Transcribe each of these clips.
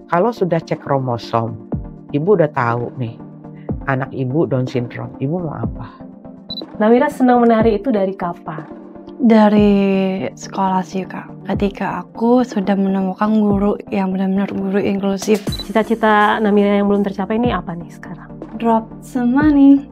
kalau sudah cek kromosom, ibu udah tahu nih, anak ibu Down syndrome, ibu mau apa? Namira senang menari itu dari kapan? Dari sekolah sih Kak, ketika aku sudah menemukan guru yang benar-benar guru inklusif. Cita-cita Namira yang belum tercapai ini apa nih sekarang? Drop some money.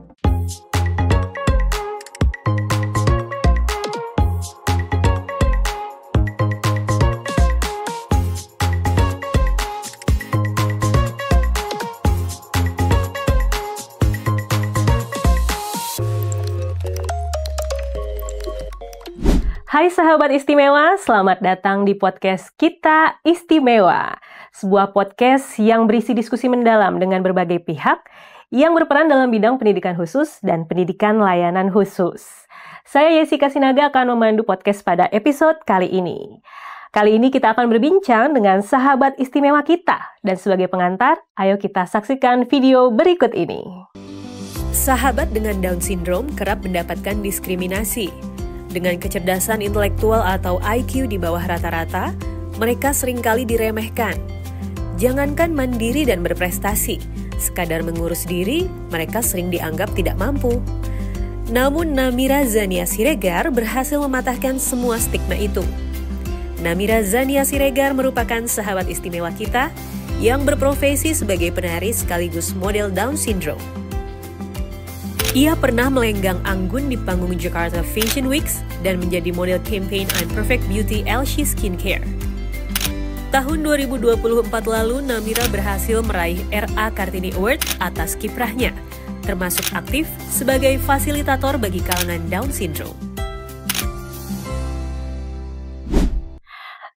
Hai sahabat istimewa, selamat datang di podcast Kita Istimewa. Sebuah podcast yang berisi diskusi mendalam dengan berbagai pihak yang berperan dalam bidang pendidikan khusus dan pendidikan layanan khusus. Saya Yessika Sinaga akan memandu podcast pada episode kali ini. Kali ini kita akan berbincang dengan sahabat istimewa kita. Dan sebagai pengantar, ayo kita saksikan video berikut ini. Sahabat dengan Down syndrome kerap mendapatkan diskriminasi. Dengan kecerdasan intelektual atau IQ di bawah rata-rata, mereka seringkali diremehkan. Jangankan mandiri dan berprestasi, sekadar mengurus diri, mereka sering dianggap tidak mampu. Namun Namira Zania Siregar berhasil mematahkan semua stigma itu. Namira Zania Siregar merupakan sahabat istimewa kita yang berprofesi sebagai penari sekaligus model Down syndrome. Ia pernah melenggang anggun di panggung Jakarta Fashion Weeks dan menjadi model campaign I'm Perfect Beauty LC Skincare. Tahun 2024 lalu, Namira berhasil meraih RA Kartini Award atas kiprahnya, termasuk aktif sebagai fasilitator bagi kalangan Down syndrome.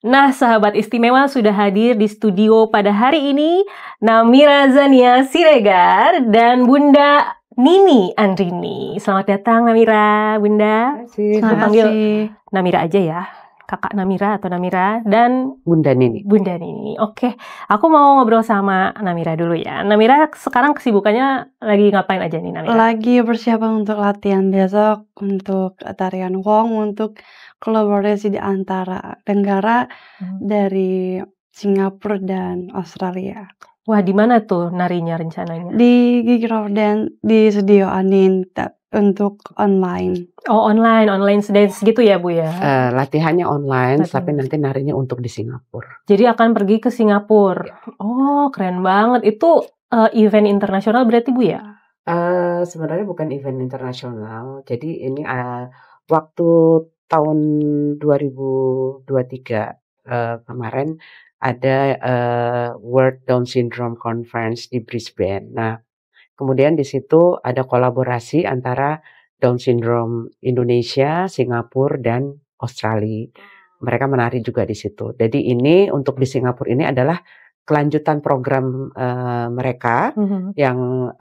Nah, sahabat istimewa sudah hadir di studio pada hari ini, Namira Zania Siregar dan Bunda Nini Andrini. Selamat datang Namira, Bunda. Terima Panggil Namira aja ya. Kakak Namira atau Namira dan Bunda Nini. Bunda Nini. Oke, aku mau ngobrol sama Namira dulu ya. Namira sekarang kesibukannya lagi ngapain aja nih Namira? Lagi persiapan untuk latihan besok untuk tarian Wong, untuk kolaborasi di antara negara dari Singapura dan Australia. Wah, di mana tuh narinya rencananya? Di Gigi Rovden di studio Anin untuk online. Oh, online dance gitu ya Bu ya? Latihannya online, tapi nanti narinya untuk di Singapura. Jadi akan pergi ke Singapura. Ya. Oh, keren banget. Itu event internasional berarti Bu ya? Sebenarnya bukan event internasional. Jadi ini waktu tahun 2023 kemarin ada World Down Syndrome Conference di Brisbane. Nah, kemudian di situ ada kolaborasi antara Down Syndrome Indonesia, Singapura, dan Australia. Mereka menari juga di situ. Jadi ini untuk di Singapura ini adalah kelanjutan program mereka yang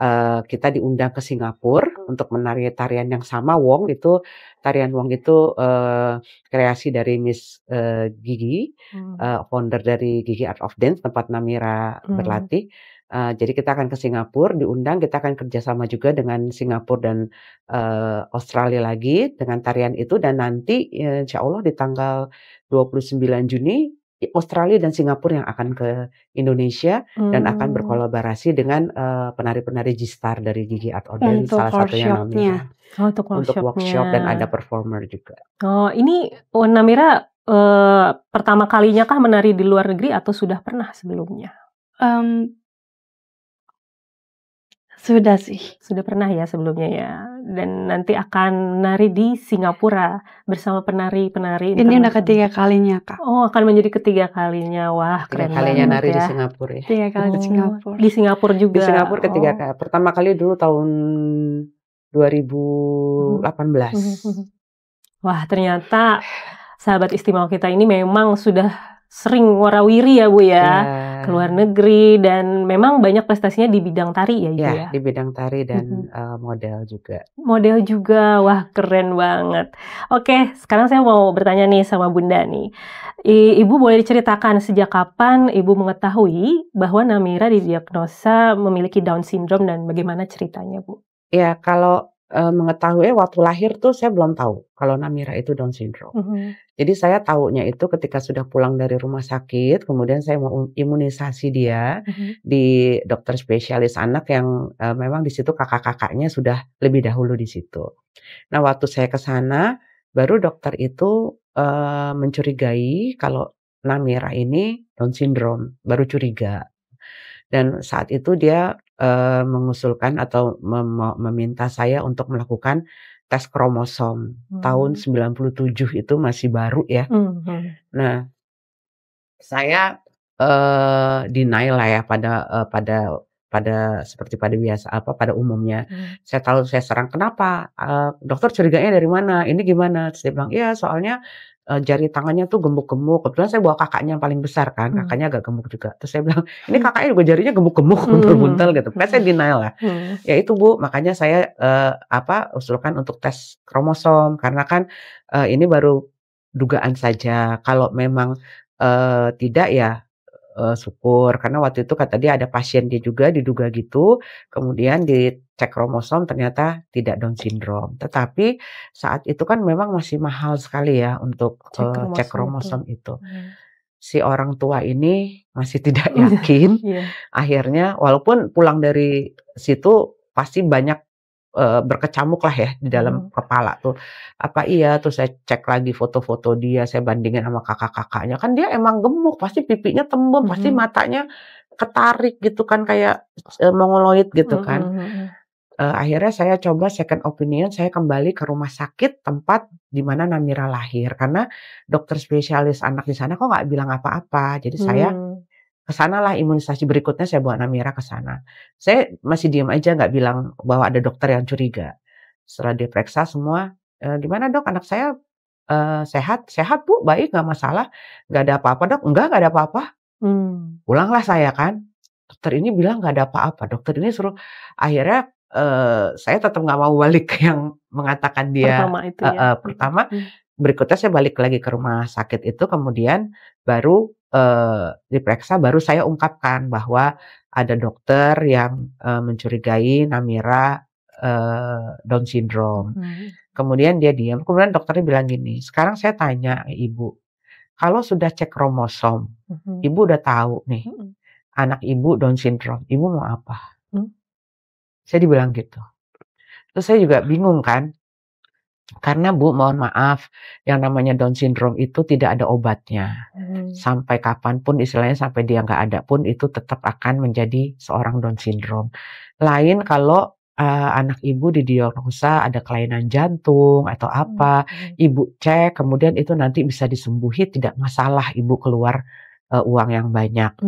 kita diundang ke Singapura untuk menari tarian yang sama Wong itu. Tarian Wong itu kreasi dari Miss Gigi, founder dari Gigi Art of Dance tempat Namira berlatih. Jadi kita akan ke Singapura, diundang, kita akan kerjasama juga dengan Singapura dan Australia lagi dengan tarian itu. Dan nanti insya Allah di tanggal 29 Juni Australia dan Singapura yang akan ke Indonesia dan akan berkolaborasi dengan penari-penari G-Star dari Gigi Art of Dance, salah satunya Namira. Untuk workshop dan ada performer juga. Oh, ini Namira pertama kalinya kah menari di luar negeri atau sudah pernah sebelumnya? Sudah sih. Sudah pernah ya sebelumnya ya. Dan nanti akan nari di Singapura bersama penari-penari. Ini udah ketiga kalinya Kak. Oh, akan menjadi ketiga kalinya. Wah, keren banget kalinya nari ya. Di Singapura ya. 3 kali di Singapura. Di Singapura juga. Di Singapura ketiga kali. Pertama kali dulu tahun 2018. Wah, ternyata sahabat istimewa kita ini memang sudah sering warawiri ya Bu ya, ke luar negeri, dan memang banyak prestasinya di bidang tari ya Ibu ya? Di bidang tari dan model juga. Model juga, wah keren banget. Oke, sekarang saya mau bertanya nih sama Bunda nih. Ibu boleh diceritakan sejak kapan Ibu mengetahui bahwa Namira didiagnosa memiliki Down syndrome dan bagaimana ceritanya Bu? Ya, kalau mengetahui waktu lahir tuh saya belum tahu kalau Namira itu Down syndrome. Jadi saya tahunya itu ketika sudah pulang dari rumah sakit, kemudian saya mau imunisasi dia di dokter spesialis anak yang memang di situ kakak-kakaknya sudah lebih dahulu di situ. Nah, waktu saya ke sana, baru dokter itu mencurigai kalau Namira ini Down syndrome, baru curiga. Dan saat itu dia mengusulkan atau meminta saya untuk melakukan tes kromosom. Tahun 97 itu masih baru ya. Nah, saya deny lah ya pada seperti pada biasa pada umumnya. Saya tahu saya serang, "Kenapa? Dokter curiganya dari mana? Ini gimana?" Terus dia bilang, "Iya, soalnya jari tangannya tuh gemuk-gemuk." Kebetulan saya bawa kakaknya yang paling besar kan, kakaknya agak gemuk juga. Terus saya bilang, "Ini kakaknya juga jarinya gemuk-gemuk, buntel-buntel," gitu. Pokoknya saya denial lah. Ya itu Bu, makanya saya usulkan untuk tes kromosom karena kan ini baru dugaan saja. Kalau memang tidak ya syukur, karena waktu itu kata dia ada pasien dia juga diduga gitu, kemudian dicek kromosom ternyata tidak Down syndrome. Tetapi saat itu kan memang masih mahal sekali ya untuk cek kromosom itu. Si orang tua ini masih tidak yakin. Akhirnya walaupun pulang dari situ pasti banyak berkecamuk lah ya di dalam kepala tuh. Apa iya, terus saya cek lagi foto-foto dia, saya bandingin sama kakak-kakaknya. Kan dia emang gemuk, pasti pipinya tembem, pasti matanya ketarik gitu kan kayak mongoloid gitu kan. Akhirnya saya coba second opinion, saya kembali ke rumah sakit tempat di mana Namira lahir. Karena dokter spesialis anak di sana kok nggak bilang apa-apa. Jadi saya kesana lah imunisasi berikutnya saya bawa Namira ke sana. Saya masih diam aja nggak bilang bahwa ada dokter yang curiga. Setelah diperiksa semua, "Gimana Dok, anak saya sehat?" "Sehat Bu, baik, nggak masalah." "Nggak ada apa-apa Dok?" "Nggak ada apa-apa." Pulanglah saya kan, dokter ini bilang nggak ada apa-apa, dokter ini suruh akhirnya saya tetap nggak mau balik ke yang mengatakan dia Pertama itu ya. pertama. Berikutnya saya balik lagi ke rumah sakit itu, kemudian baru diperiksa, baru saya ungkapkan bahwa ada dokter yang mencurigai Namira Down syndrome. Kemudian dia diam, kemudian dokternya bilang gini, "Sekarang saya tanya Ibu, kalau sudah cek kromosom, Ibu udah tahu nih anak Ibu Down syndrome, Ibu mau apa?" Saya dibilang gitu. Terus saya juga bingung kan. Karena Bu, mohon maaf, yang namanya Down syndrome itu tidak ada obatnya. Sampai kapanpun, istilahnya sampai dia nggak ada pun, itu tetap akan menjadi seorang Down syndrome. Lain kalau anak Ibu didiagnosa ada kelainan jantung atau apa, Ibu cek, kemudian itu nanti bisa disembuhi, tidak masalah Ibu keluar uang yang banyak.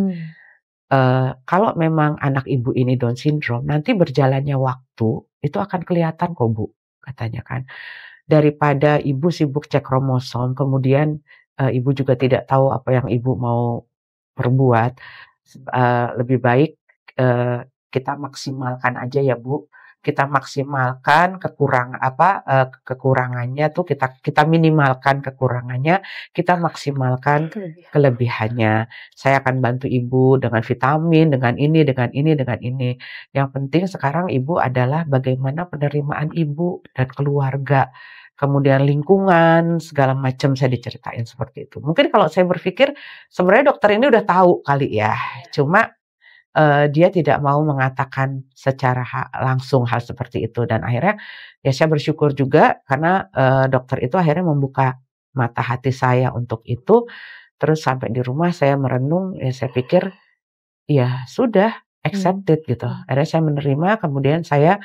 Kalau memang anak Ibu ini Down syndrome, nanti berjalannya waktu, itu akan kelihatan kok Bu, katanya kan. Daripada Ibu sibuk cek kromosom, kemudian Ibu juga tidak tahu apa yang Ibu mau perbuat, lebih baik kita maksimalkan aja ya Bu. Kita maksimalkan kekurangannya tuh kita minimalkan kekurangannya, kita maksimalkan kelebihannya. Saya akan bantu Ibu dengan vitamin, dengan ini, dengan ini, dengan ini. Yang penting sekarang Ibu adalah bagaimana penerimaan Ibu dan keluarga. Kemudian lingkungan, segala macam saya diceritain seperti itu. Mungkin kalau saya berpikir sebenarnya dokter ini udah tahu kali ya. Cuma dia tidak mau mengatakan secara langsung hal seperti itu. Dan akhirnya ya saya bersyukur juga karena dokter itu akhirnya membuka mata hati saya untuk itu. Terus sampai di rumah saya merenung, ya saya pikir ya sudah, accepted gitu. Akhirnya saya menerima, kemudian saya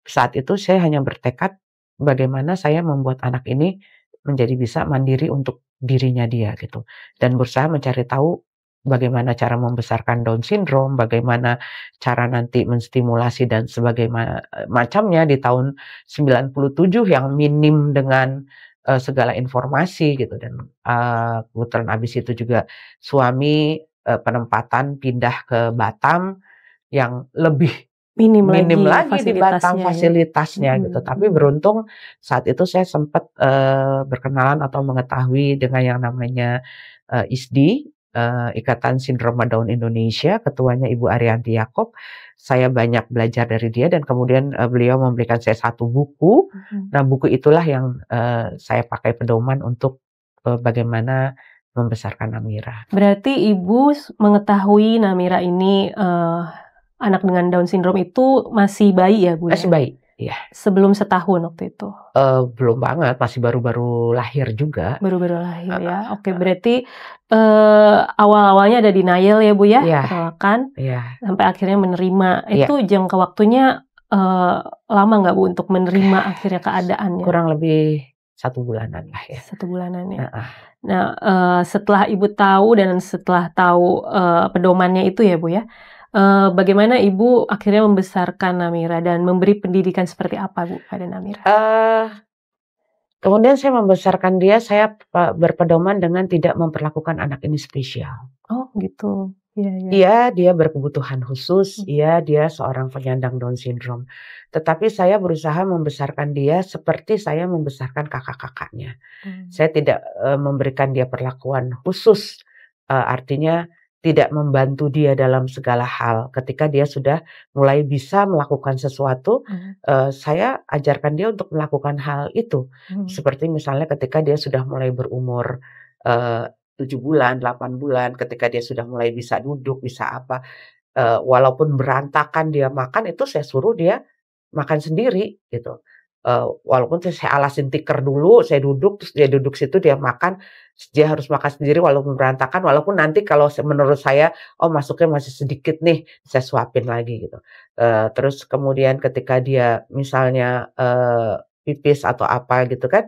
saat itu saya hanya bertekad bagaimana saya membuat anak ini menjadi bisa mandiri untuk dirinya dia gitu. Dan berusaha mencari tahu bagaimana cara membesarkan Down syndrome, bagaimana cara nanti menstimulasi dan macamnya di tahun 97 yang minim dengan segala informasi gitu. Dan kebetulan habis itu juga suami penempatan pindah ke Batam yang lebih minim lagi di Batam fasilitasnya gitu. Tapi beruntung saat itu saya sempat berkenalan atau mengetahui dengan yang namanya ISDI, Ikatan Sindroma Down Indonesia, ketuanya Ibu Arianti Yaakob. Saya banyak belajar dari dia dan kemudian beliau memberikan saya satu buku. Nah, buku itulah yang saya pakai pedoman untuk bagaimana membesarkan Namira. Berarti Ibu mengetahui Namira ini anak dengan Down syndrome itu masih bayi ya, Bu? Masih bayi, ya. Sebelum setahun waktu itu? Belum banget, masih baru-baru lahir juga. Baru-baru lahir ya. Oke, berarti awal-awalnya ada denial ya, Bu ya? Penolakan. Sampai akhirnya menerima. Itu jangka waktunya lama nggak, Bu, untuk menerima akhirnya keadaannya? Kurang lebih 1 bulanan lah ya. 1 bulanan ya. Nah, setelah Ibu tahu dan setelah tahu pedomannya itu ya, Bu ya, bagaimana Ibu akhirnya membesarkan Namira dan memberi pendidikan seperti apa, Bu, pada Namira? Kemudian saya membesarkan dia, saya berpedoman dengan tidak memperlakukan anak ini spesial. Oh gitu. Iya, dia berkebutuhan khusus, iya dia seorang penyandang Down syndrome. Tetapi saya berusaha membesarkan dia seperti saya membesarkan kakak-kakaknya. Saya tidak memberikan dia perlakuan khusus, artinya tidak membantu dia dalam segala hal. Ketika dia sudah mulai bisa melakukan sesuatu, saya ajarkan dia untuk melakukan hal itu. Seperti misalnya ketika dia sudah mulai berumur 7 bulan, 8 bulan, ketika dia sudah mulai bisa duduk, bisa apa, walaupun berantakan dia makan, itu saya suruh dia makan sendiri gitu. Walaupun saya alasin tikar dulu, saya duduk, terus dia duduk situ, dia makan, dia harus makan sendiri walaupun berantakan, walaupun nanti kalau menurut saya, oh masuknya masih sedikit nih, saya suapin lagi gitu. Terus kemudian ketika dia misalnya pipis atau apa gitu kan,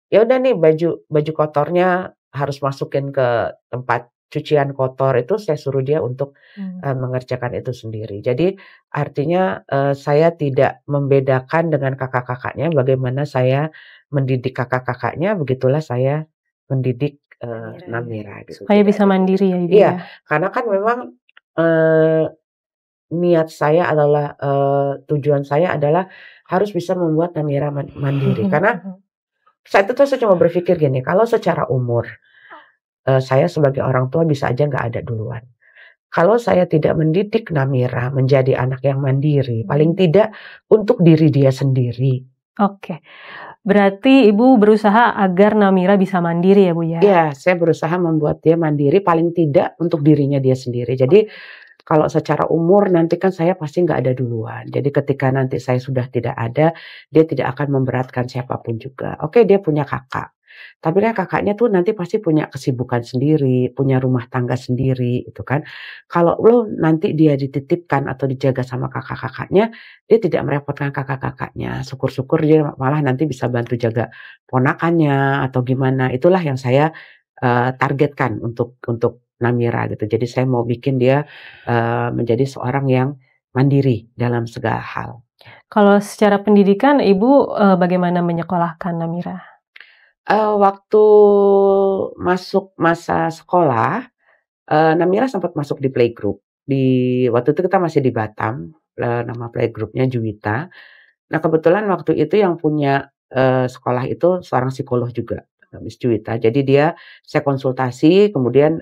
ya udah nih baju kotornya harus masukin ke tempat cucian kotor, itu saya suruh dia untuk mengerjakan itu sendiri. Jadi artinya saya tidak membedakan dengan kakak-kakaknya, bagaimana saya mendidik kakak-kakaknya, begitulah saya mendidik Namira. Gitu. Supaya bisa mandiri ya Ibu? Iya, karena kan memang niat saya adalah, tujuan saya adalah harus bisa membuat Namira mandiri. Karena saat itu saya cuma berpikir gini, kalau secara umur saya sebagai orang tua bisa aja nggak ada duluan. Kalau saya tidak mendidik Namira menjadi anak yang mandiri, paling tidak untuk diri dia sendiri. Oke, berarti Ibu berusaha agar Namira bisa mandiri ya Bu ya? Iya, saya berusaha membuat dia mandiri, paling tidak untuk dirinya dia sendiri. Jadi kalau secara umur nanti kan saya pasti nggak ada duluan. Jadi ketika nanti saya sudah tidak ada, dia tidak akan memberatkan siapapun juga. Oke, dia punya kakak. Tapi kan kakaknya tuh nanti pasti punya kesibukan sendiri, punya rumah tangga sendiri, itu kan. Kalau lo nanti dia dititipkan atau dijaga sama kakak-kakaknya, dia tidak merepotkan kakak-kakaknya. Syukur-syukur dia malah nanti bisa bantu jaga ponakannya atau gimana. Itulah yang saya targetkan untuk Namira gitu. Jadi saya mau bikin dia menjadi seorang yang mandiri dalam segala hal. Kalau secara pendidikan Ibu bagaimana menyekolahkan Namira? Waktu masuk masa sekolah, Namira sempat masuk di playgroup. Waktu itu kita masih di Batam, nama playgroupnya Juwita. Nah kebetulan waktu itu yang punya sekolah itu seorang psikolog juga, Miss Juwita. Jadi saya konsultasi, kemudian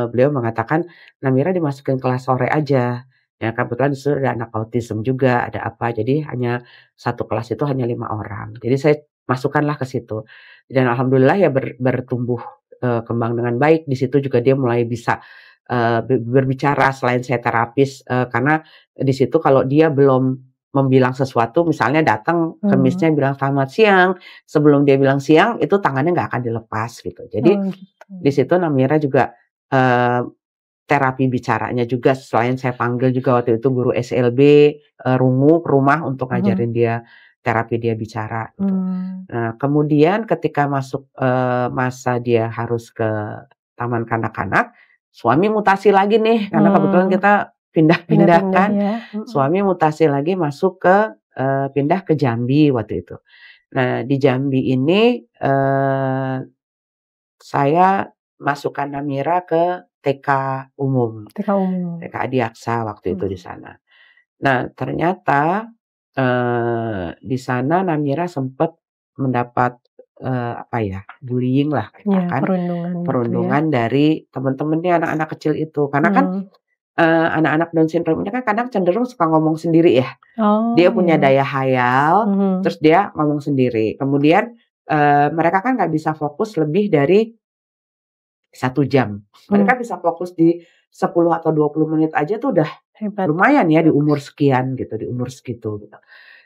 beliau mengatakan Namira dimasukin kelas sore aja. Ya kebetulan di situ ada anak autism juga, ada apa. Jadi hanya satu kelas itu hanya 5 orang. Jadi saya masukkanlah ke situ. Dan alhamdulillah ya bertumbuh kembang dengan baik. Di situ juga dia mulai bisa berbicara selain saya terapis, karena di situ kalau dia belum membilang sesuatu, misalnya datang kemisnya bilang selamat siang, sebelum dia bilang siang itu tangannya nggak akan dilepas gitu. Jadi di situ Namira juga terapi bicaranya juga, selain saya panggil juga waktu itu guru SLB Rungu ke rumah untuk ngajarin dia terapi dia bicara gitu. Nah, kemudian ketika masuk masa dia harus ke taman kanak-kanak, suami mutasi lagi nih karena kebetulan kita pindah-pindah kan. Ya. Suami mutasi lagi masuk ke pindah ke Jambi waktu itu. Nah, di Jambi ini saya masukkan Namira ke TK umum. TK Adiaksa waktu itu di sana. Nah, ternyata di sana Namira sempat mendapat bullying lah Ya, katakan, perundungan gitu ya. perundungan dari teman-temannya anak-anak kecil itu. Karena kan anak-anak Down syndrome ini kan kadang cenderung suka ngomong sendiri ya. Oh, Dia punya iya. daya hayal, terus dia ngomong sendiri. Kemudian mereka kan nggak bisa fokus lebih dari 1 jam. Mereka bisa fokus di 10 atau 20 menit aja tuh udah Hebat. lumayan ya di umur sekian gitu, di umur segitu gitu.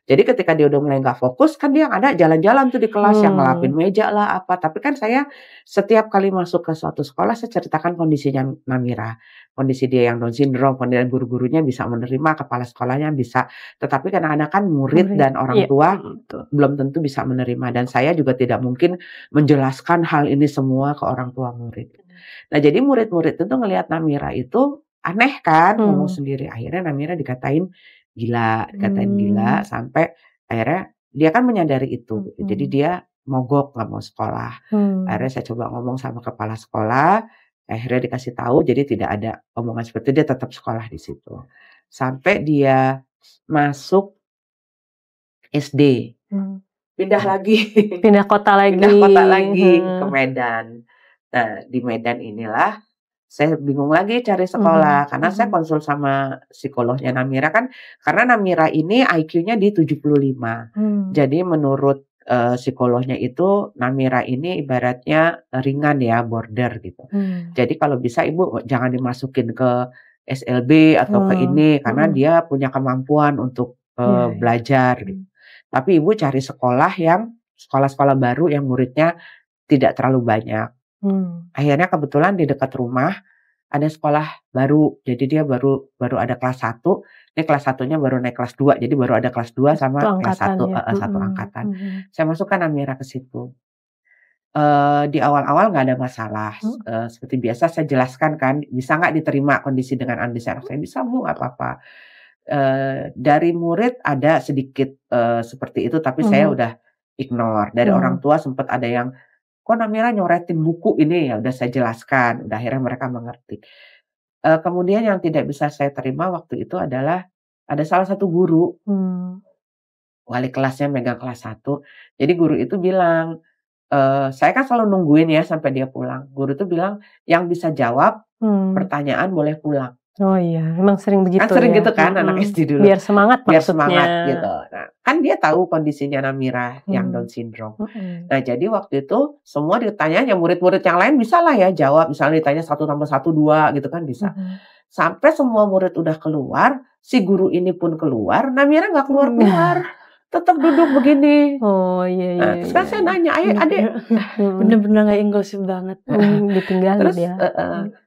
Jadi ketika dia udah mulai nggak fokus kan dia ada jalan-jalan tuh di kelas yang ngelapin meja lah apa. Tapi kan saya setiap kali masuk ke suatu sekolah saya ceritakan kondisinya Namira. Kondisi dia yang Down syndrome, kemudian guru-gurunya bisa menerima, kepala sekolahnya bisa. Tetapi kadang-kadang kan murid dan orang tua belum tentu bisa menerima. Dan saya juga tidak mungkin menjelaskan hal ini semua ke orang tua murid. Nah jadi murid-murid itu ngelihat Namira itu aneh kan, ngomong sendiri. Akhirnya Namira dikatain gila sampai akhirnya dia kan menyadari itu. Jadi dia mogok nggak mau sekolah. Akhirnya saya coba ngomong sama kepala sekolah, akhirnya dikasih tahu jadi tidak ada omongan seperti itu, dia tetap sekolah di situ. Sampai dia masuk SD. Pindah lagi. Pindah kota lagi. Ke Medan. Nah, di Medan inilah saya bingung lagi cari sekolah karena saya konsul sama psikolognya Namira kan karena Namira ini IQ-nya di 75. Jadi menurut psikolognya itu Namira ini ibaratnya ringan ya, border gitu. Jadi kalau bisa ibu jangan dimasukin ke SLB atau ke ini karena dia punya kemampuan untuk belajar gitu. Tapi ibu cari sekolah-sekolah baru yang muridnya tidak terlalu banyak. Akhirnya kebetulan di dekat rumah ada sekolah baru. Jadi dia baru ada kelas 1. Ini kelas 1-nya baru naik kelas 2. Jadi baru ada kelas 2 sama kelas 1 ya? Satu angkatan. Saya masukkan Namira ke situ. Di awal-awal nggak ada masalah. Seperti biasa saya jelaskan kan, bisa nggak diterima kondisi dengan kondisi anak saya? Bisa Bu, nggak apa-apa. Dari murid ada sedikit seperti itu, tapi saya udah ignore. Dari orang tua sempat ada yang kok Namira nyoretin buku ini, ya udah saya jelaskan, udah akhirnya mereka mengerti. Kemudian yang tidak bisa saya terima waktu itu adalah ada salah satu guru, wali kelasnya megang kelas 1. Jadi guru itu bilang, saya kan selalu nungguin ya sampai dia pulang. Guru itu bilang yang bisa jawab pertanyaan boleh pulang. Oh iya, memang sering begitu Kan sering ya. gitu kan anak SD dulu. Biar semangat Biar maksudnya. semangat gitu. Nah, kan dia tahu kondisinya Namira yang Down syndrome. Nah, jadi waktu itu semua ditanya, ya murid-murid yang lain bisa lah ya jawab. Misalnya ditanya 1 tambah 1, 2 gitu kan bisa. Sampai semua murid udah keluar, si guru ini pun keluar, Namira nggak keluar-keluar. Tetap duduk begini. Oh iya. Nah, terus kan saya nanya, ayo adik. Bener-bener gak inklusif banget. Ditinggalin ya.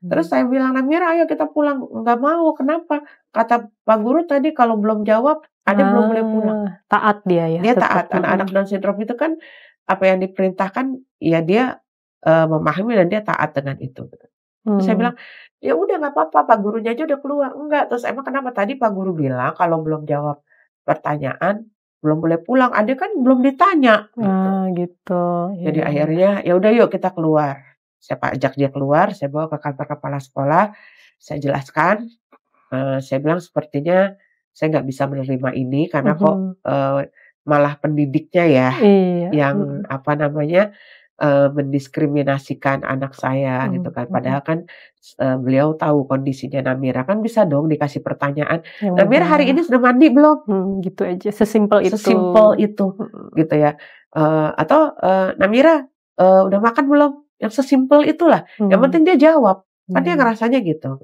Terus saya bilang, Namira ayo kita pulang. Nggak mau, kenapa? Kata Pak Guru tadi kalau belum jawab, adik belum boleh pulang. Taat dia ya. Dia taat. Anak-anak Down syndrome itu kan apa yang diperintahkan, ya dia memahami dan dia taat dengan itu. Terus saya bilang, ya udah nggak apa-apa, Pak Gurunya aja udah keluar. Enggak, terus emang kenapa tadi Pak Guru bilang kalau belum jawab pertanyaan belum boleh pulang, adik kan belum ditanya. Gitu. Jadi akhirnya ya udah yuk kita keluar. Saya ajak dia keluar, saya bawa ke kantor kepala sekolah, saya jelaskan, saya bilang sepertinya saya nggak bisa menerima ini karena kok malah pendidiknya ya yang mendiskriminasikan anak saya gitu kan. Padahal kan beliau tahu kondisinya Namira, kan bisa dong dikasih pertanyaan. Namira hari ini sudah mandi belum? Gitu aja, sesimpel itu. Gitu ya. Atau Namira udah makan belum? Yang sesimpel itulah. Yang penting dia jawab. Kan dia ngerasanya gitu.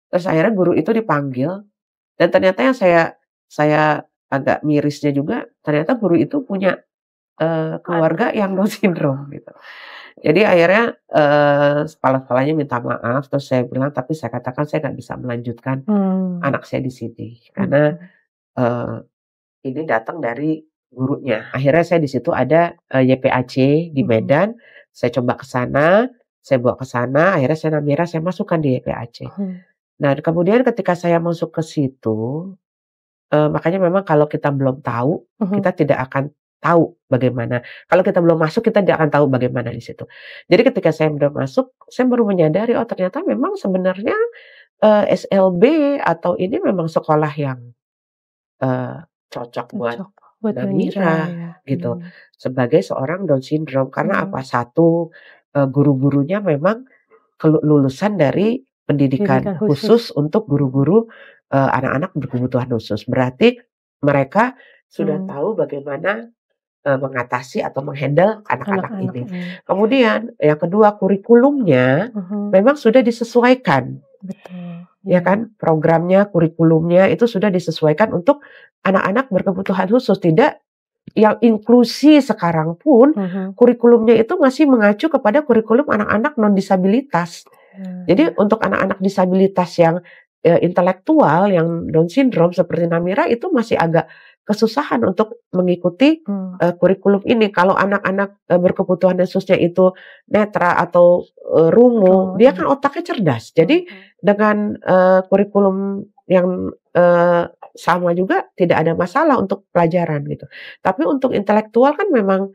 Terus akhirnya guru itu dipanggil dan ternyata yang saya agak mirisnya juga, ternyata guru itu punya keluarga yang Down syndrome gitu. Jadi akhirnya kepala-kepalanya minta maaf, terus saya bilang, tapi saya katakan saya nggak bisa melanjutkan anak saya di sini karena ini datang dari gurunya. Akhirnya saya di situ ada YPAC di Medan, saya coba ke sana, saya bawa ke sana, akhirnya Namira saya masukkan di YPAC. Nah kemudian ketika saya masuk ke situ, makanya memang kalau kita belum tahu, kita tidak akan tahu bagaimana. Kalau kita belum masuk, kita tidak akan tahu bagaimana di situ. Jadi ketika saya sudah masuk, saya baru menyadari, oh ternyata memang sebenarnya SLB atau ini memang sekolah yang cocok buat Buat Namira ya. gitu sebagai seorang Down syndrome. Karena Hmm. apa? Satu, guru-gurunya memang lulusan dari pendidikan Pendidikan khusus untuk guru-guru anak-anak berkebutuhan khusus. Berarti mereka sudah tahu bagaimana mengatasi atau menghandle anak-anak Anak-anak ini. ini. Kemudian yang kedua, kurikulumnya memang sudah disesuaikan. Betul. Ya kan, programnya, kurikulumnya itu sudah disesuaikan untuk anak-anak berkebutuhan khusus. Tidak yang inklusi sekarang pun kurikulumnya itu masih mengacu kepada kurikulum anak-anak non-disabilitas. Jadi untuk anak-anak disabilitas yang intelektual, yang Down syndrome seperti Namira itu masih agak kesusahan untuk mengikuti kurikulum ini. Kalau anak-anak berkebutuhan khususnya itu netra atau rungu, dia kan otaknya cerdas. Jadi dengan kurikulum yang sama juga tidak ada masalah untuk pelajaran gitu. Tapi untuk intelektual kan memang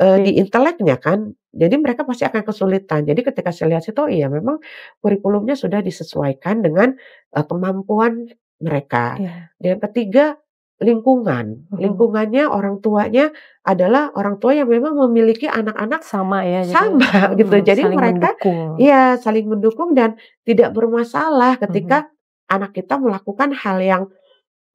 di inteleknya kan, jadi mereka pasti akan kesulitan. Jadi ketika saya lihat situ, iya memang kurikulumnya sudah disesuaikan dengan kemampuan mereka. Yang ketiga, lingkungan. Lingkungannya, orang tuanya adalah orang tua yang memang memiliki anak-anak sama ya, sama gitu. Jadi saling mereka mendukung. ya saling mendukung dan tidak bermasalah ketika anak kita melakukan hal yang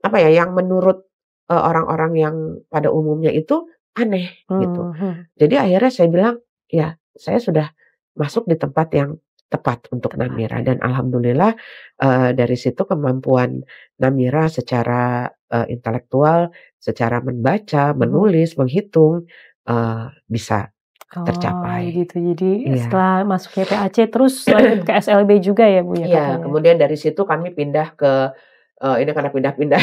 apa ya, yang menurut orang-orang yang pada umumnya itu aneh gitu. Jadi akhirnya saya bilang, ya saya sudah masuk di tempat yang tepat untuk Namira. Dan alhamdulillah dari situ kemampuan Namira secara intelektual, secara membaca, menulis, menghitung bisa tercapai. Gitu. Jadi setelah masuk ke PAC terus lanjut ke SLB juga ya Bu ya? Iya, kemudian dari situ kami pindah ke ini karena pindah-pindah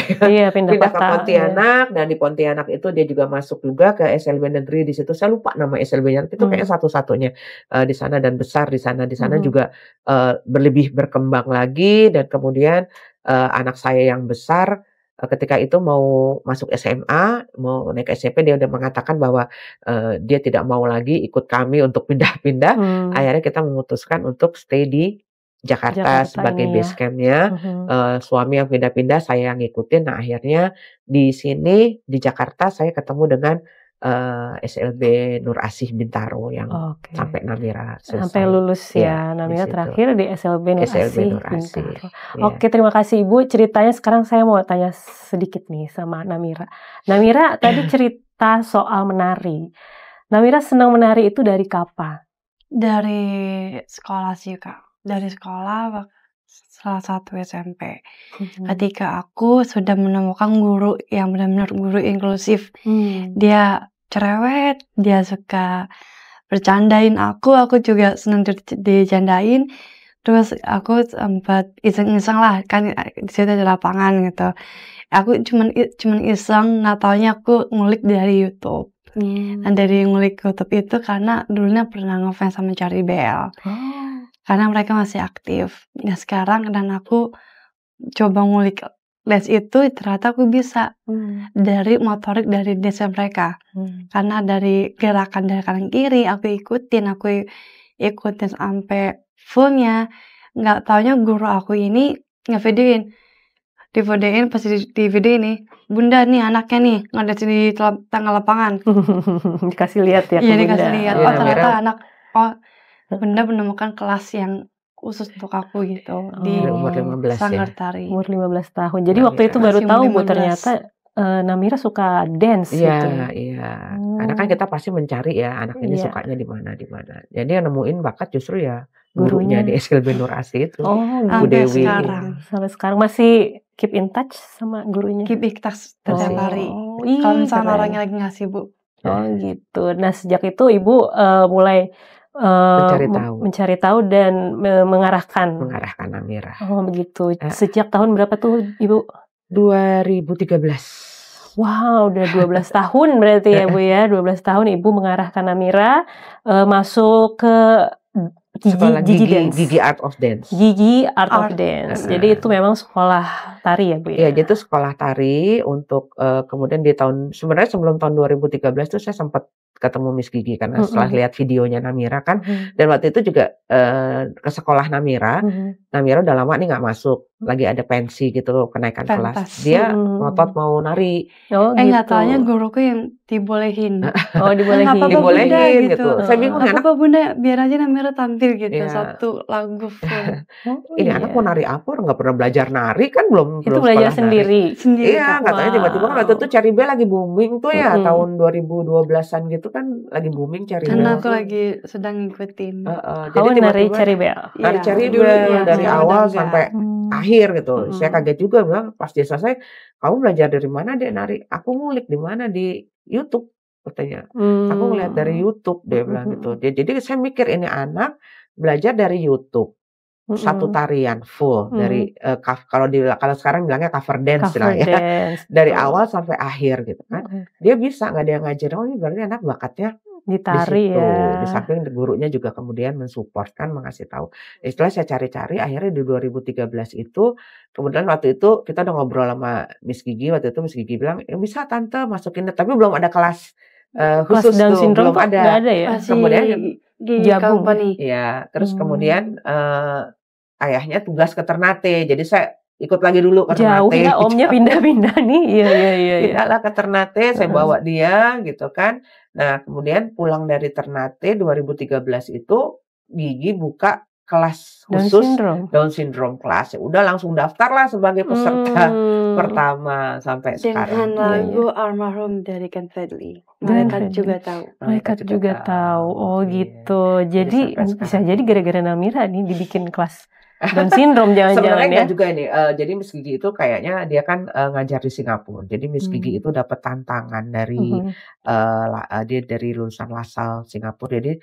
pindah ke Pontianak, dan di Pontianak itu dia juga masuk juga ke SLB negeri di situ. Saya lupa nama SLB-nya, itu kayaknya satu-satunya di sana dan besar di sana. Di sana juga lebih berkembang lagi, dan kemudian anak saya yang besar ketika itu mau masuk SMA, mau naik SMP, dia udah mengatakan bahwa dia tidak mau lagi ikut kami untuk pindah-pindah. Akhirnya kita memutuskan untuk stay di Jakarta sebagai base camp-nya. Suami yang pindah-pindah, saya yang ngikutin. Nah akhirnya di sini di Jakarta saya ketemu dengan SLB Nur Asih Bintaro yang sampai Namira selesai. Sampai lulus ya, Namira terakhir di SLB Nur Asih Bintaro. Oke, terima kasih Ibu. Ceritanya sekarang saya mau tanya sedikit nih sama Namira. Namira tadi cerita soal menari. Namira senang menari itu dari kapan? Dari sekolah sih Kak. Dari sekolah salah satu SMP. Ketika aku sudah menemukan guru yang benar-benar guru inklusif. Dia cerewet, dia suka bercandain aku juga senang dicandain. Terus aku sempat iseng-iseng lah, kan di situ ada lapangan gitu. Aku cuman iseng, nggak taunya aku ngulik dari YouTube. Dan dari ngulik YouTube itu karena dulunya pernah ngefans sama Charlie Bell. Karena mereka masih aktif. Nah sekarang dan aku coba ngulik les itu, ternyata aku bisa dari motorik dari desa mereka. Karena dari gerakan dari kanan kiri aku ikutin sampai fullnya. Nggak taunya guru aku ini divideoin pas di video ini, bunda nih anaknya nih ngadain di tengah lapangan. Dikasih lihat ya. Iya dikasih lihat. Oh ternyata anak bunda menemukan kelas yang khusus untuk aku gitu di umur 15 Sanggar ya. Tari. Umur 15 tahun. Jadi waktu itu baru tahu Bu ternyata Namira suka dance gitu. Iya. Karena kan kita pasti mencari ya anak ini sukanya di mana. Jadi yang nemuin bakat justru ya gurunya di SLB Nur Asih itu. Bu Dewi. Sampai sekarang masih keep in touch sama gurunya. Keep in touch setiap hari. Iya, kalau misalnya orangnya lagi nggak sibuk. Gitu. Nah sejak itu Ibu mulai mencari tahu dan mengarahkan Namira. Oh begitu. Sejak tahun berapa tuh Ibu? 2013. Wow, udah 12 tahun berarti ya Bu ya. 12 tahun Ibu mengarahkan Namira masuk ke Gigi Art of Dance. Gigi Art of Dance. Jadi itu memang sekolah tari ya Bu Iya, ya? dia tuh sekolah tari untuk kemudian di sebenarnya sebelum tahun 2013 tuh saya sempat ketemu Miss Gigi karena setelah lihat videonya Namira kan, dan waktu itu juga ke sekolah Namira. Namira udah lama nih nggak masuk, lagi ada pensi gitu kenaikan kelas. Pentas. Dia ngotot mau nari, Oh nggak gitu. taunya guruku yang dibolehin. Oh dibolehin. Nggak apa-apa, Bunda, dibolehin gitu. gitu. Saya bingung Nggak nih anak, apa-apa Bunda, biar aja Namira tampil gitu Iya. satu lagu full. Oh, ini iya. anak mau nari apa? Orang nggak pernah belajar nari kan, belum Itu belajar sekolah nari. sendiri. Sendiri Iya, Kak. katanya tiba-tiba kan waktu itu Cherry Bell lagi booming tuh ya, tahun 2012-an gitu kan lagi booming Cherry Karena Bell aku tuh. lagi sedang ngikutin. Jadi Kamu nari tiba-tiba Cherry Bell. nari Iya, Cherry dulu Bell iya, dari sekarang awal udah enggak. sampai akhir gitu. Saya kaget juga bilang pas dia selesai, kamu belajar dari mana dia nari? Aku ngulik di mana, di YouTube katanya. Aku ngeliat dari YouTube dia bilang gitu. Jadi saya mikir ini anak belajar dari YouTube. Satu tarian full dari kalau sekarang bilangnya cover dance Cover istilahnya. dance. Dari awal sampai akhir gitu kan. Dia bisa, nggak ada yang ngajarin. Oh ini berarti anak bakatnya Di di tari situ. ya. Di samping gurunya juga kemudian mensupport kan, mengasih tahu. Setelah saya cari-cari akhirnya di 2013 itu, kemudian waktu itu kita udah ngobrol sama Miss Gigi. Waktu itu Miss Gigi bilang, ya bisa tante masukin, tapi belum ada kelas khusus Down tuh, syndrome belum tuh ada. nggak ada ya? Masih Kemudian di Jagung. company. ya, terus kemudian ayahnya tugas ke Ternate, jadi saya ikut lagi dulu ke Jauh Ternate. ya omnya pindah-pindah nih. Iya. Pindahlah ke Ternate, saya bawa dia gitu kan. Nah kemudian pulang dari Ternate 2013 itu Gigi buka kelas Down khusus syndrome. Down syndrome kelas. Ya udah langsung daftar lah sebagai peserta pertama sampai sekarang. Dengan lagu Almarhum dari Ken Fredly. Glenn Mereka Fredly. juga tahu. Mereka juga tahu. Oh Iya. gitu. Jadi sampai bisa sekarang. jadi gara-gara Namira nih dibikin kelas Down syndrome jangan-jangan Sebenarnya ya. enggak juga ini. Jadi Miss Gigi itu kayaknya dia kan ngajar di Singapura. Jadi Miss Gigi itu dapat tantangan dari dia dari lulusan LaSalle Singapura. Jadi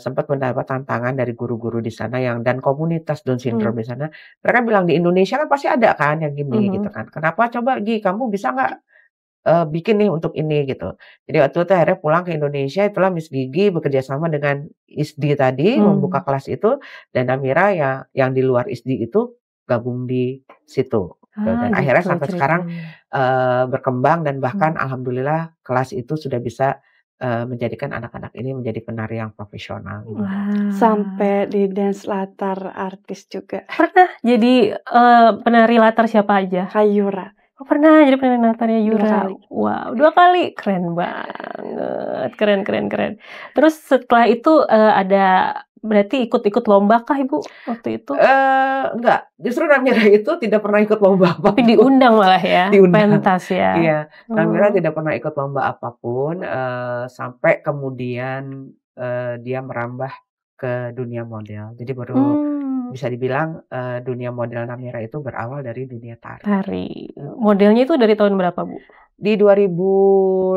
sempat mendapat tantangan dari guru-guru di sana dan komunitas Down syndrome di sana. Mereka bilang di Indonesia kan pasti ada kan yang gini gitu kan. Kenapa coba Gi kamu bisa nggak bikin nih untuk ini gitu. Jadi waktu itu akhirnya pulang ke Indonesia, itulah Miss Gigi bekerja sama dengan ISDI tadi membuka kelas itu, dan Namira yang di luar ISDI itu gabung di situ. Dan akhirnya gitu sampai sekarang berkembang dan bahkan alhamdulillah kelas itu sudah bisa menjadikan anak-anak ini menjadi penari yang profesional. Sampai di dance latar artis juga. Pernah jadi penari latar siapa aja? Kayura. Oh, pernah jadi penari latarnya Yura. 2 kali. Wow, 2 kali. Keren banget. Keren. Terus setelah itu ada berarti ikut-ikut lomba kah Ibu waktu itu? Enggak, justru Namira itu tidak pernah ikut lomba apapun. Tapi diundang malah ya, Diundang. pentas ya. Iya, Namira tidak pernah ikut lomba apapun sampai kemudian dia merambah ke dunia model. Jadi baru bisa dibilang dunia model Namira itu berawal dari dunia tari. Modelnya itu dari tahun berapa Bu? Di 2018.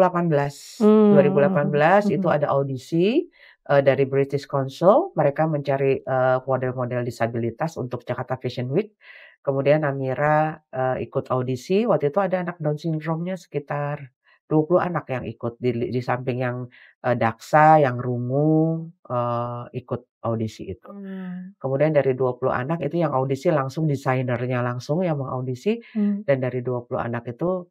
2018 itu ada audisi dari British Council. Mereka mencari model-model disabilitas untuk Jakarta Fashion Week. Kemudian Namira ikut audisi. Waktu itu ada anak Down syndrome-nya sekitar 20 anak yang ikut di samping yang Daksa, yang Rungu ikut audisi itu. Kemudian dari 20 anak itu yang audisi langsung desainernya langsung yang mengaudisi, dan dari 20 anak itu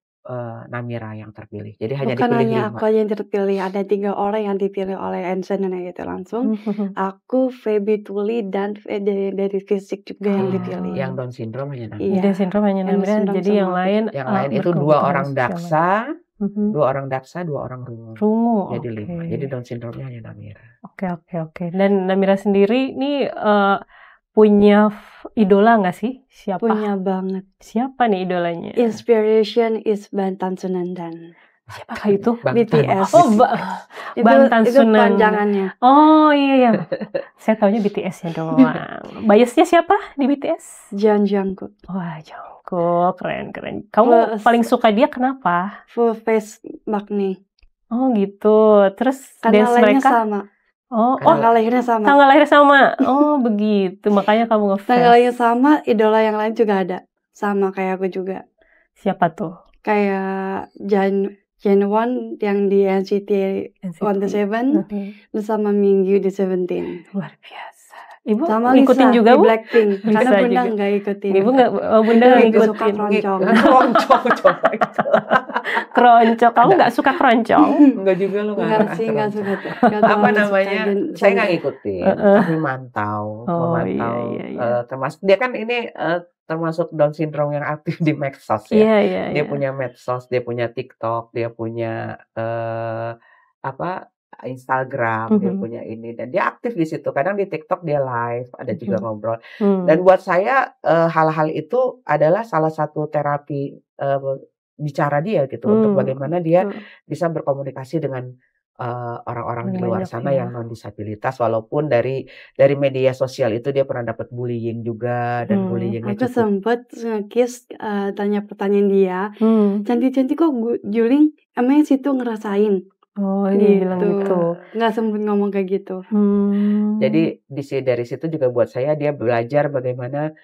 Namira yang terpilih. Jadi hanya Bukan dipilih hanya 5. aku aja yang terpilih, ada 3 orang yang dipilih oleh engineer gitu langsung. Aku, Feby Tuli, dan dari fisik juga yang dipilih. Yang Down syndrome hanya Namira. Iya. Down syndrome hanya Yang Namira. syndrome Jadi yang sama lain itu 2 orang Daksa, 2 orang Daksa, 2 orang Rungu. Jadi 5. Jadi Down syndrome-nya hanya Namira. Oke. Dan Namira sendiri nih punya idola nggak sih? Siapa? Punya banget. Siapa nih idolanya? Inspiration is Bantan Sunandan. Siapakah itu? BTS. Oh, Bantan itu Sunandan. panjangannya. Oh iya. Saya taunya BTS-nya doang. Biasnya siapa di BTS? Jungkook. Wah, Jungkook, keren. Kamu paling suka dia kenapa? Full face makni. Oh gitu. Terus Karena dance lainnya mereka? sama. Tanggal lahirnya sama. Tanggal lahir sama. Oh begitu. Makanya kamu ngefans. Tanggal lahirnya sama, idola yang lain juga ada. Sama kayak aku juga. Siapa tuh? Kayak Jan1 yang di NCT 127 bersama Mingyu di 17. Luar biasa. Ibu Sama ngikutin Lisa juga, di Bu? Blackpink. Karena Bisa Bunda juga. nggak ikutin. Ibu nggak, Bunda Bunda nggak lebih suka ngikutin. keroncong. Keroncong coba itu. Keroncong, kamu nggak suka keroncong? Enggak juga lu Enggak sih, nggak suka. Nggak Apa terlalu suka namanya? Saya nggak ngikutin, Heeh. tapi memantau. Oh, iya. Termasuk dia kan ini termasuk Down syndrome yang aktif di medsos ya. Iya. Dia punya medsos, dia punya TikTok, dia punya apa Instagram, dia Mhm. punya ini dan dia aktif di situ. Kadang di TikTok dia live, ada juga Mhm. ngobrol. Hmm. Dan buat saya hal-hal itu adalah salah satu terapi bicara dia gitu untuk bagaimana dia Betul. bisa berkomunikasi dengan orang-orang di Yang luar banyak sana ya. yang non disabilitas walaupun dari media sosial itu dia pernah dapat bullying juga dan bullyingnya Aku cukup sempet nge-kiss tanya pertanyaan dia, Hmm. cantik-cantik kok Juling, emangnya situ ngerasain? Oh, dia bilang Gitu. gitu. Nggak sempet ngomong kayak gitu. Jadi dari situ juga buat saya dia belajar bagaimana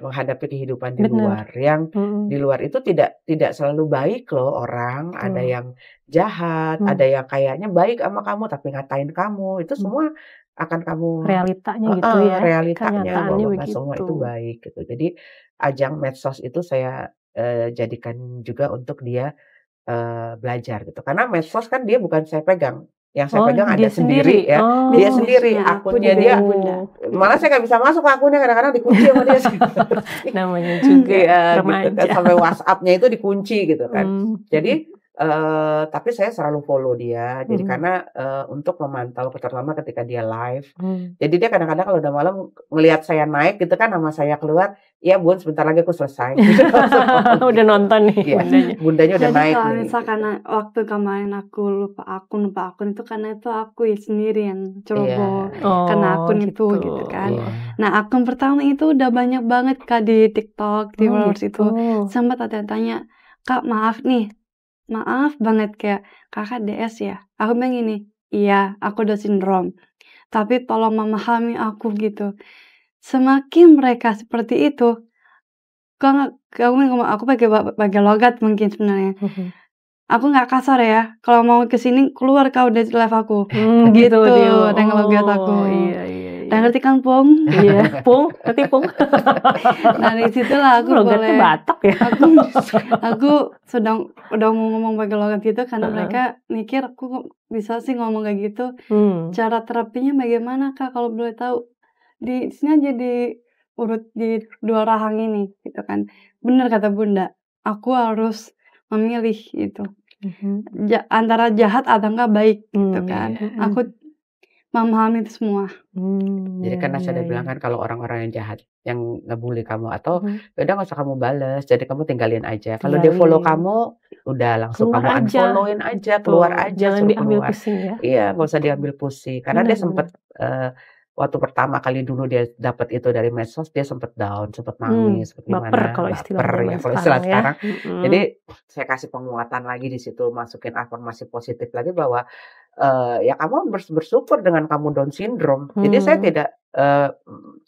menghadapi kehidupan di Bener. luar. Yang di luar itu tidak selalu baik loh orang. Betul. Ada yang jahat, ada yang kayaknya baik sama kamu tapi ngatain kamu. Itu semua akan kamu realitanya gitu ya. realitanya Kenyataannya bahwa nggak semua itu begitu. baik gitu. Jadi ajang medsos itu saya jadikan juga untuk dia belajar gitu. Karena medsos kan dia bukan saya pegang. Yang saya pegang ada dia sendiri ya. Oh. Dia sendiri Bisnisnya aku akunnya di dia. Bunda. Malah saya nggak bisa masuk ke akunnya kadang-kadang dikunci sama dia. Namanya juga Iya, gitu remaja. kan. Sampai WhatsApp-nya itu dikunci gitu kan. Jadi tapi saya selalu follow dia. Jadi karena untuk memantau terutama ketika dia live. Jadi dia kadang-kadang kalau udah malam ngelihat saya naik gitu kan sama saya keluar, "Iya Bun, sebentar lagi aku selesai." Udah nonton nih Iya, bundanya udah Jadi naik kalau nih. misalkan waktu kemarin aku lupa akun itu karena itu aku sendiri yang ceroboh kena akun itu gitu kan. Iya. Nah akun pertama itu udah banyak banget Kak di TikTok, di followers gitu. itu. Sempat ada yang tanya, "Kak maaf nih, maaf banget kayak kakak DS ya?" Aku bilang gini, "Iya, aku Down syndrome. Tapi tolong memahami aku gitu." Semakin mereka seperti itu, kamu ngomong aku pakai logat mungkin sebenarnya. Aku nggak kasar ya, kalau mau kesini keluar kau dari live aku. Gitu, ada yang ngelogat aku. Iya. Udah ngerti kan Pung? Iya, Pung, ngerti Pung. Dari situlah aku logatnya boleh. Batak ya. Aku udah ngomong pakai logat gitu karena mereka mikir aku kok bisa sih ngomong kayak gitu. Cara terapinya bagaimana Kak kalau boleh tahu? Di sini aja urut di 2 rahang ini gitu kan. Bener kata Bunda, aku harus memilih gitu. Antara jahat atau enggak baik gitu kan. Aku memahami itu semua. Jadi karena saya udah bilang kan kalau orang-orang yang jahat yang ngebully kamu atau udah nggak usah kamu balas, jadi kamu tinggalin aja. Kalau dia follow kamu, udah langsung Keluar kamu aja. unfollowin aja, keluar aja, Jangan suruh diambil keluar. pusing ya. Iya, nggak usah diambil pusing. Karena dia sempat waktu pertama kali dulu dia dapat itu dari medsos, dia sempat down, sempat nangis, gimana? Baper kalau istilah zaman kalau istilah sekarang ya. sekarang. Jadi saya kasih penguatan lagi di situ, masukin afirmasi positif lagi bahwa ya kamu bersyukur dengan kamu Down syndrome. Jadi saya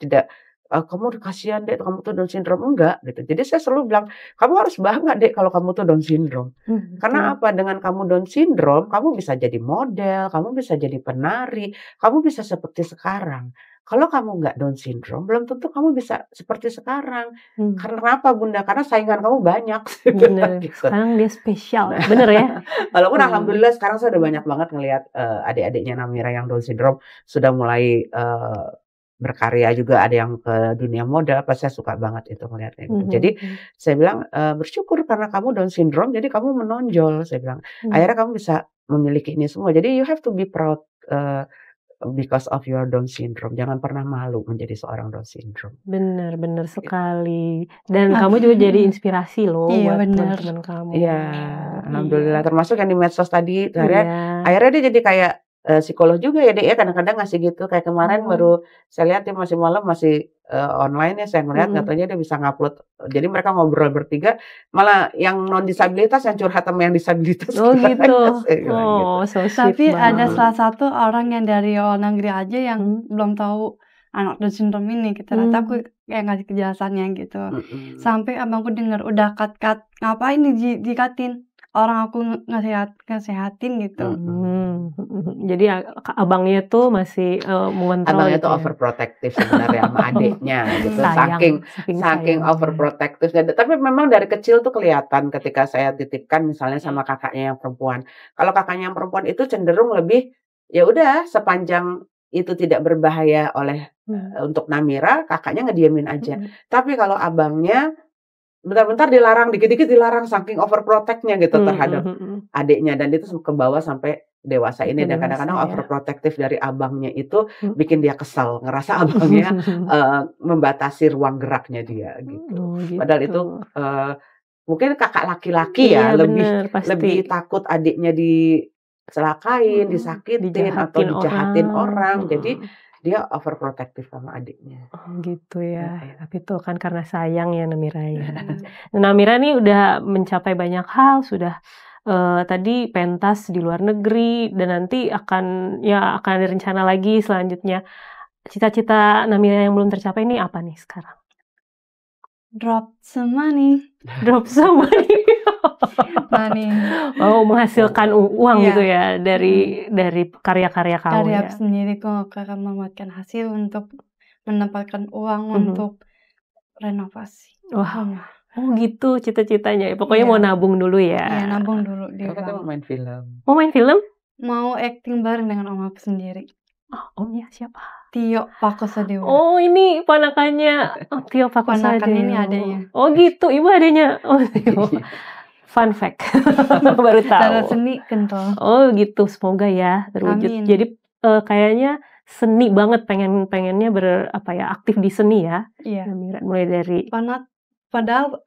tidak kamu kasihan Dek, kamu tuh Down syndrome, enggak gitu. Jadi saya selalu bilang, kamu harus bangga Dek kalau kamu tuh Down syndrome. Karena apa? Dengan kamu Down syndrome, kamu bisa jadi model, kamu bisa jadi penari, kamu bisa seperti sekarang. Kalau kamu nggak Down syndrome, belum tentu kamu bisa seperti sekarang. Karena apa Bunda? Karena saingan kamu banyak. Bener. Gitu. Sekarang dia spesial, bener ya. Walaupun alhamdulillah sekarang saya udah banyak banget ngelihat adik-adiknya Namira yang Down syndrome sudah mulai berkarya juga, ada yang ke dunia model, apa saya suka banget itu melihatnya gitu. Jadi saya bilang bersyukur karena kamu Down syndrome, jadi kamu menonjol. Saya bilang akhirnya kamu bisa memiliki ini semua. Jadi you have to be proud because of your Down syndrome. Jangan pernah malu menjadi seorang Down syndrome. Bener sekali. Dan kamu juga jadi inspirasi loh buat teman-teman kamu. Iya, alhamdulillah. Termasuk yang di medsos tadi, akhirnya dia jadi kayak psikolog juga ya Dek ya, kadang-kadang ngasih gitu. Kayak kemarin baru saya lihat dia masih malam masih online ya, saya ngeliat katanya dia bisa ngupload. Jadi mereka ngobrol bertiga, malah yang non disabilitas yang curhat sama yang disabilitas. Oh gitu. So tapi ada salah satu orang yang dari luar negeri aja yang belum tahu anak Down syndrome ini, ternyata aku kayak ngasih kejelasannya gitu. Sampai abangku dengar udah cut ngapain dikatin. orang aku ngesehatin gitu. Jadi abangnya tuh masih mengontrol Abangnya gitu tuh ya? overprotective sebenarnya sama adiknya gitu. Sayang, Saking sayangnya. overprotective. Tapi memang dari kecil tuh kelihatan ketika saya titipkan misalnya sama kakaknya yang perempuan. Kalau kakaknya yang perempuan itu cenderung lebih ya udah sepanjang itu tidak berbahaya untuk Namira, kakaknya ngediamin aja. Tapi kalau abangnya bentar-bentar dilarang, dikit-dikit dilarang saking overprotectnya gitu terhadap adiknya, dan itu ke bawah sampai dewasa ini. Dan kadang-kadang overprotective dari abangnya itu bikin dia kesal, ngerasa abangnya membatasi ruang geraknya dia gitu. Padahal itu mungkin kakak laki-laki ya lebih takut adiknya dicelakain, disakitin atau dijahatin orang. Jadi dia overprotective sama adiknya. Gitu ya. Tapi itu kan karena sayang ya Namira ya. Namira nih udah mencapai banyak hal, sudah tadi pentas di luar negeri, dan nanti akan ada rencana lagi selanjutnya. Cita-cita Namira yang belum tercapai ini apa nih sekarang? Drop some money. Money. Oh, menghasilkan uang gitu ya dari karya-karya kamu. Karya sendiri kok akan membuatkan hasil untuk mendapatkan uang untuk renovasi. Wah. Oh gitu cita-citanya. Pokoknya mau nabung dulu ya. Iya, nabung dulu di bank. Kita mau main film. Mau main film? Mau acting bareng dengan om aku sendiri. Omnya siapa? Tio Pakusadewa. Oh, ini ponakannya Tio Pakusadewa. Ponakan ini adanya. Oh gitu, ibu adanya. Oh, fun fact. Baru tahu. Cara seni kental. Oh gitu, semoga ya terwujud. Amin. Jadi kayaknya seni banget, pengennya aktif di seni ya. Iya. Mulai dari padahal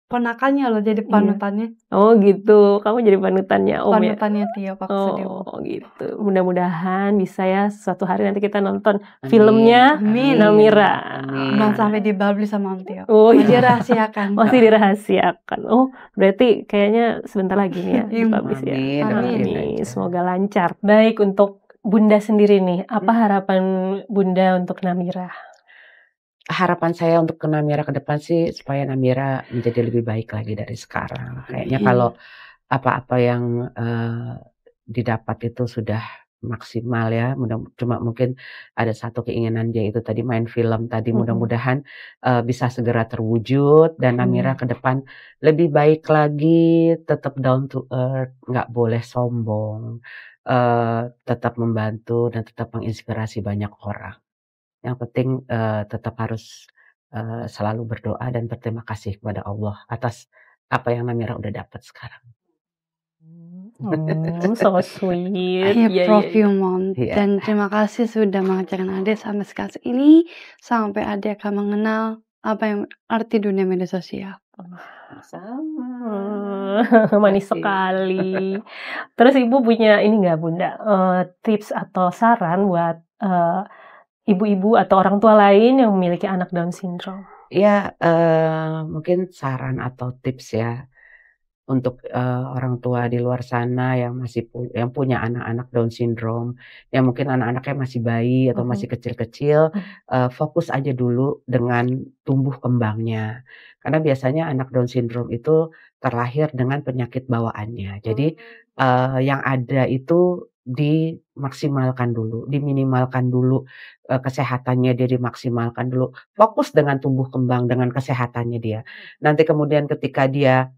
ponakannya loh jadi panutannya. Oh gitu, kamu jadi panutannya om ya? Panutannya Tio Pakusadewa. Oh gitu, mudah-mudahan bisa ya suatu hari nanti kita nonton filmnya Namira. Belum sampai dibabli sama om Tio. Oh, masih dirahasiakan. Masih dirahasiakan. Oh berarti kayaknya sebentar lagi nih ya dipublish ya. Amin. Semoga lancar. Baik, untuk Bunda sendiri nih, apa harapan Bunda untuk Namira? Harapan saya untuk Namira ke depan sih supaya Namira menjadi lebih baik lagi dari sekarang. Kayaknya kalau apa-apa yang didapat itu sudah maksimal ya. Cuma mungkin ada satu keinginan dia itu tadi main film tadi. Mudah-mudahan bisa segera terwujud dan Namira ke depan lebih baik lagi, tetap down to earth, nggak boleh sombong, tetap membantu dan tetap menginspirasi banyak orang. Yang penting tetap harus selalu berdoa dan berterima kasih kepada Allah atas apa yang Namira udah dapat sekarang. So sweet. Prof Yumon. Dan terima kasih sudah mengajarkan adik sampai sekarang ini, sampai adik akan mengenal apa yang arti dunia media sosial. Sama. Manis sekali. Terus ibu punya ini nggak Bunda, tips atau saran buat ibu-ibu atau orang tua lain yang memiliki anak Down syndrome? Ya, mungkin saran atau tips ya untuk orang tua di luar sana yang yang punya anak-anak Down syndrome, yang mungkin anak-anaknya masih bayi atau masih kecil-kecil, fokus aja dulu dengan tumbuh kembangnya. Karena biasanya anak Down syndrome itu terlahir dengan penyakit bawaannya. Jadi yang ada itu dimaksimalkan dulu, diminimalkan dulu, kesehatannya dia dimaksimalkan dulu. Fokus dengan tumbuh kembang, dengan kesehatannya dia. Nanti kemudian ketika dia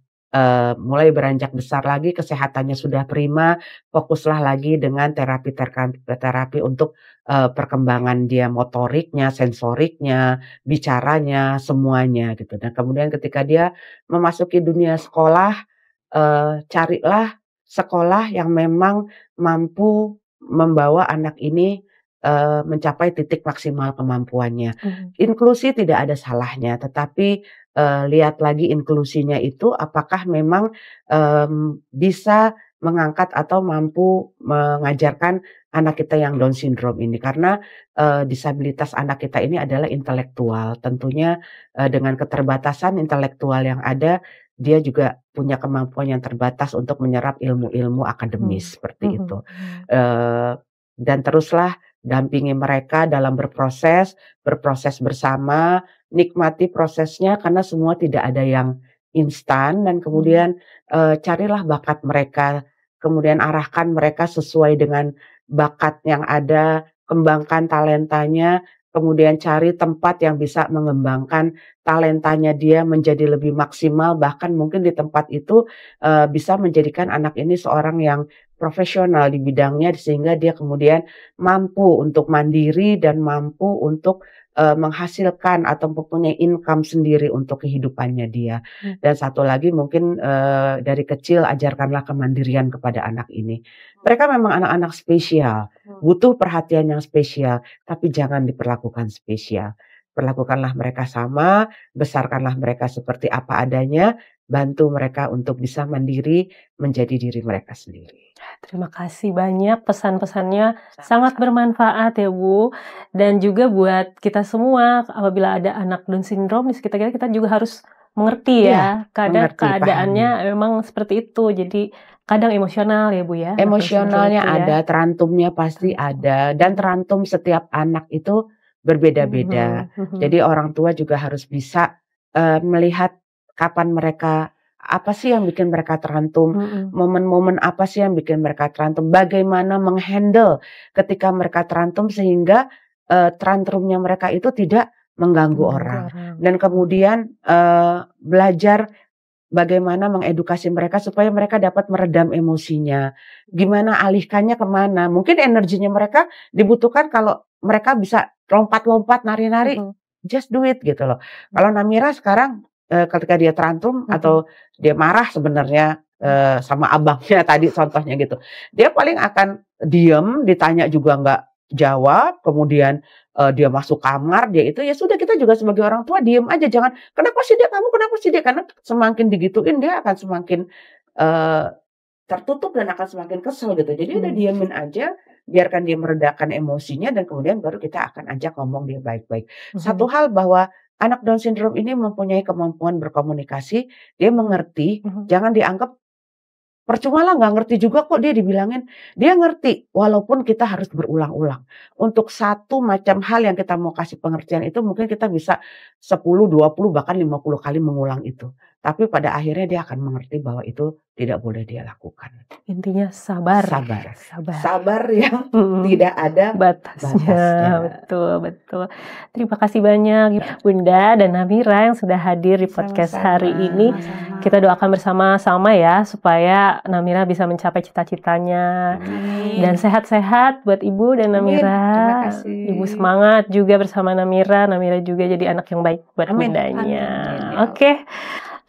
mulai beranjak besar lagi, kesehatannya sudah prima, fokuslah lagi dengan terapi untuk perkembangan dia motoriknya, sensoriknya, bicaranya, semuanya gitu. Dan kemudian ketika dia memasuki dunia sekolah, carilah sekolah yang memang mampu membawa anak ini mencapai titik maksimal kemampuannya. Inklusi tidak ada salahnya, tetapi lihat lagi inklusinya itu apakah memang bisa mengangkat atau mampu mengajarkan anak kita yang Down syndrome ini. Karena disabilitas anak kita ini adalah intelektual. Tentunya dengan keterbatasan intelektual yang ada, dia juga punya kemampuan yang terbatas untuk menyerap ilmu-ilmu akademis seperti itu. Dan teruslah dampingi mereka dalam berproses bersama, nikmati prosesnya karena semua tidak ada yang instan dan kemudian carilah bakat mereka, kemudian arahkan mereka sesuai dengan bakat yang ada, kembangkan talentanya, kemudian cari tempat yang bisa mengembangkan talentanya dia menjadi lebih maksimal, bahkan mungkin di tempat itu bisa menjadikan anak ini seorang yang profesional di bidangnya sehingga dia kemudian mampu untuk mandiri dan mampu untuk menghasilkan atau mempunyai income sendiri untuk kehidupannya dia. Dan satu lagi mungkin dari kecil ajarkanlah kemandirian kepada anak ini. Mereka memang anak-anak spesial, butuh perhatian yang spesial, tapi jangan diperlakukan spesial. Perlakukanlah mereka sama, besarkanlah mereka seperti apa adanya, bantu mereka untuk bisa mandiri menjadi diri mereka sendiri. Terima kasih banyak, pesan-pesannya sangat bermanfaat ya Bu. Dan juga buat kita semua, apabila ada anak Down syndrome di sekitar kita juga harus mengerti ya. Kadang mengerti, keadaannya memang seperti itu, jadi kadang emosional ya Bu ya. Emosionalnya Down syndrome itu ada, terantumnya pasti ada, dan terantum setiap anak itu berbeda-beda. Jadi orang tua juga harus bisa melihat kapan mereka, apa sih yang bikin mereka terantum, momen-momen apa sih yang bikin mereka terantum, bagaimana menghandle ketika mereka terantum sehingga terantumnya mereka itu tidak mengganggu orang. Dan kemudian belajar bagaimana mengedukasi mereka supaya mereka dapat meredam emosinya. Gimana alihkannya kemana. Mungkin energinya mereka dibutuhkan kalau mereka bisa lompat-lompat, nari-nari, just do it gitu loh. Kalau Namira sekarang ketika dia terantum atau dia marah sebenarnya sama abangnya tadi contohnya gitu. Dia paling akan diem, ditanya juga nggak jawab, kemudian dia masuk kamar, dia itu ya sudah, kita juga sebagai orang tua diem aja, jangan kenapa sih dia, kamu kenapa sih dia, karena semakin digituin dia akan semakin tertutup dan akan semakin kesel gitu. Jadi udah diemin aja, biarkan dia meredakan emosinya dan kemudian baru kita akan ajak ngomong dia baik-baik. Satu hal bahwa anak Down syndrome ini mempunyai kemampuan berkomunikasi, dia mengerti, jangan dianggap percuma lah, nggak ngerti juga kok dia dibilangin. Dia ngerti, walaupun kita harus berulang-ulang. Untuk satu macam hal yang kita mau kasih pengertian itu mungkin kita bisa 10, 20, bahkan 50 kali mengulang itu. Tapi pada akhirnya dia akan mengerti bahwa itu tidak boleh dia lakukan. Intinya sabar. Sabar yang tidak ada batasnya. Betul. Terima kasih banyak Bunda dan Namira yang sudah hadir di podcast hari ini. Kita doakan bersama-sama ya supaya Namira bisa mencapai cita-citanya. Dan sehat-sehat buat Ibu dan Namira. Ibu semangat juga bersama Namira. Namira juga jadi anak yang baik buat bundanya. Oke.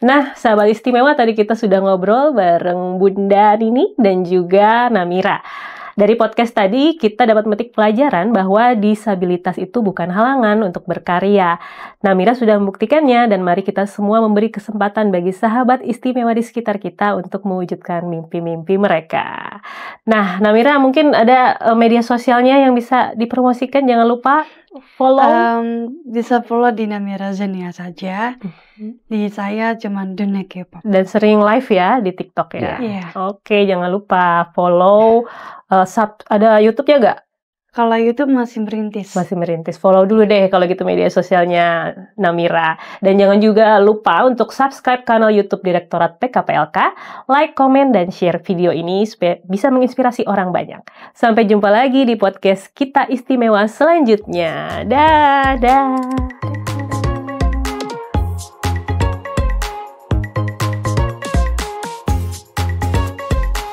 Nah, sahabat istimewa, tadi kita sudah ngobrol bareng Bunda Nini dan juga Namira. Dari podcast tadi, kita dapat memetik pelajaran bahwa disabilitas itu bukan halangan untuk berkarya. Namira sudah membuktikannya, dan mari kita semua memberi kesempatan bagi sahabat istimewa di sekitar kita untuk mewujudkan mimpi-mimpi mereka. Nah, Namira, mungkin ada media sosialnya yang bisa dipromosikan, jangan lupa follow. Bisa follow di Namira Zenia saja. Di saya cuman Dunia K-pop. Dan sering live ya di TikTok ya. Oke, jangan lupa follow. Ada YouTube-nya nggak? Kalau YouTube masih merintis. Follow dulu deh kalau gitu media sosialnya Namira. Dan jangan juga lupa untuk subscribe kanal YouTube Direktorat PKPLK, like, komen, dan share video ini supaya bisa menginspirasi orang banyak. Sampai jumpa lagi di podcast Kita Istimewa selanjutnya. Dadah.